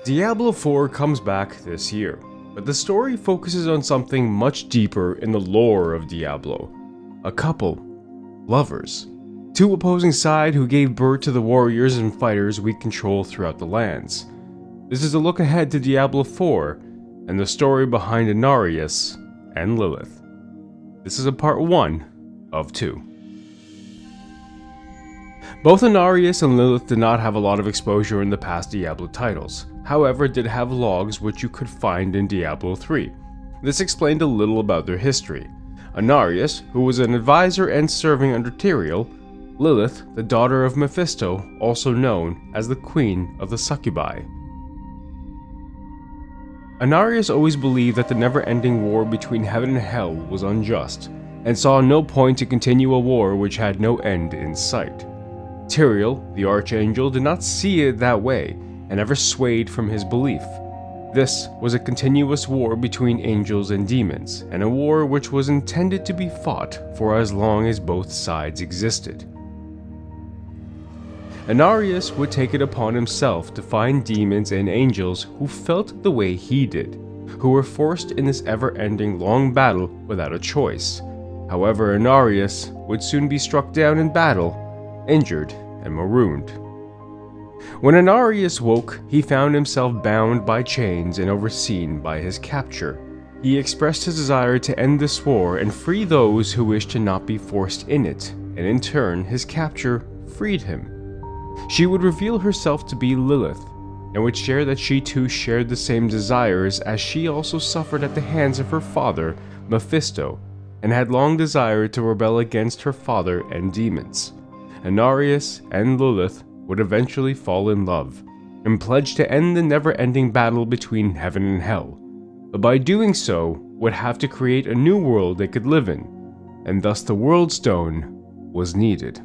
Diablo IV comes back this year, but the story focuses on something much deeper in the lore of Diablo. A couple, lovers, two opposing sides who gave birth to the warriors and fighters we control throughout the lands. This is a look ahead to Diablo IV and the story behind Inarius and Lilith. This is a part 1 of 2. Both Inarius and Lilith did not have a lot of exposure in the past Diablo titles, however did have logs which you could find in Diablo III. This explained a little about their history. Inarius, who was an advisor and serving under Tyrael; Lilith, the daughter of Mephisto, also known as the Queen of the Succubi. Inarius always believed that the never-ending war between heaven and hell was unjust, and saw no point to continue a war which had no end in sight. Tyrael, the Archangel, did not see it that way, and never swayed from his belief. This was a continuous war between angels and demons, and a war which was intended to be fought for as long as both sides existed. Inarius would take it upon himself to find demons and angels who felt the way he did, who were forced in this ever-ending long battle without a choice. However, Inarius would soon be struck down in battle, injured and marooned. When Inarius woke, he found himself bound by chains and overseen by his capture. He expressed his desire to end this war and free those who wished to not be forced in it, and in turn his capture freed him. She would reveal herself to be Lilith, and would share that she too shared the same desires, as she also suffered at the hands of her father, Mephisto, and had long desired to rebel against her father and demons. Inarius and Lilith would eventually fall in love, and pledge to end the never-ending battle between heaven and hell, but by doing so would have to create a new world they could live in, and thus the World Stone was needed.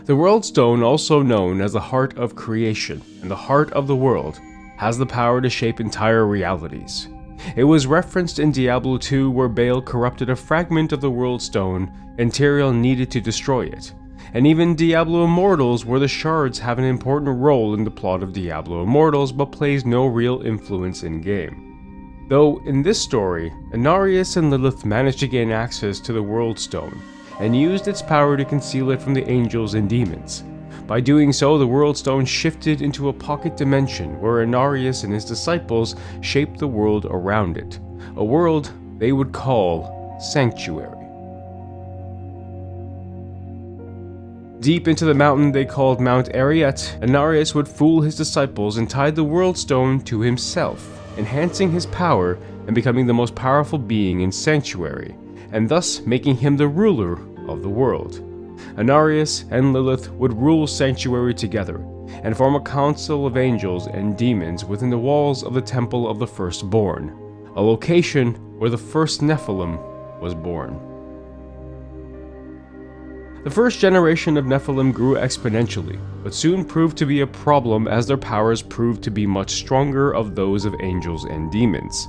The World Stone, also known as the Heart of Creation and the Heart of the World, has the power to shape entire realities. It was referenced in Diablo II, where Baal corrupted a fragment of the World Stone and Tyrael needed to destroy it, and even Diablo Immortals, where the shards have an important role in the plot of Diablo Immortals but plays no real influence in-game. Though in this story, Inarius and Lilith managed to gain access to the World Stone, and used its power to conceal it from the angels and demons. By doing so, the World Stone shifted into a pocket dimension where Inarius and his disciples shaped the world around it, a world they would call Sanctuary. Deep into the mountain they called Mount Ariat, Inarius would fool his disciples and tied the World Stone to himself, enhancing his power and becoming the most powerful being in Sanctuary, and thus making him the ruler of the world. Inarius and Lilith would rule Sanctuary together, and form a council of angels and demons within the walls of the Temple of the Firstborn, a location where the first Nephalem was born. The first generation of Nephalem grew exponentially, but soon proved to be a problem as their powers proved to be much stronger of those of angels and demons.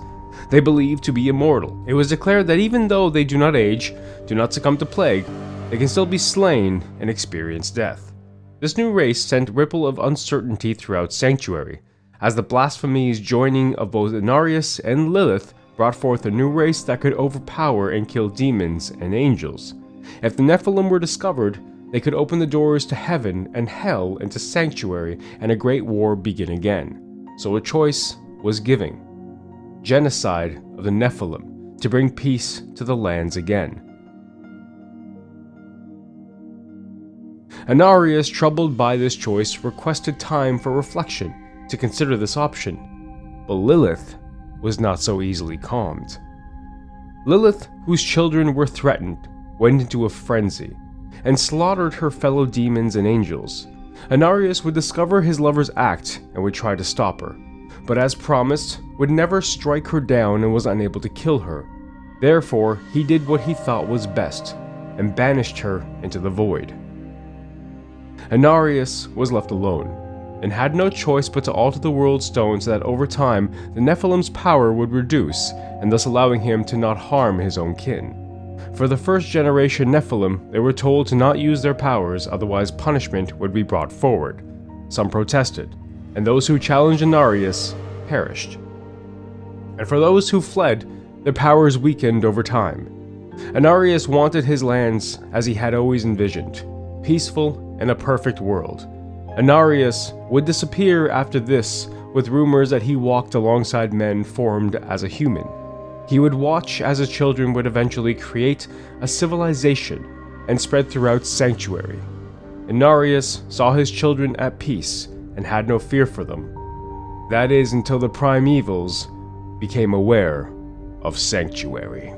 They believed to be immortal. It was declared that even though they do not age, do not succumb to plague, they can still be slain and experience death. This new race sent a ripple of uncertainty throughout Sanctuary, as the blasphemies joining of both Inarius and Lilith brought forth a new race that could overpower and kill demons and angels. If the Nephalem were discovered, they could open the doors to heaven and hell into Sanctuary, and a great war begin again. So a choice was given: genocide of the Nephalem, to bring peace to the lands again. Inarius, troubled by this choice, requested time for reflection to consider this option, but Lilith was not so easily calmed. Lilith, whose children were threatened, went into a frenzy and slaughtered her fellow demons and angels. Inarius would discover his lover's act and would try to stop her, but as promised, would never strike her down and was unable to kill her. Therefore, he did what he thought was best, and banished her into the void. Inarius was left alone, and had no choice but to alter the World Stone so that over time, the Nephilim's power would reduce, and thus allowing him to not harm his own kin. For the first generation Nephilim, they were told to not use their powers, otherwise punishment would be brought forward. some protested, and those who challenged Inarius perished. And for those who fled, their powers weakened over time. Inarius wanted his lands as he had always envisioned, peaceful and a perfect world. Inarius would disappear after this, with rumors that he walked alongside men formed as a human. He would watch as his children would eventually create a civilization and spread throughout Sanctuary. Inarius saw his children at peace and had no fear for them. That is until the primevals became aware of Sanctuary.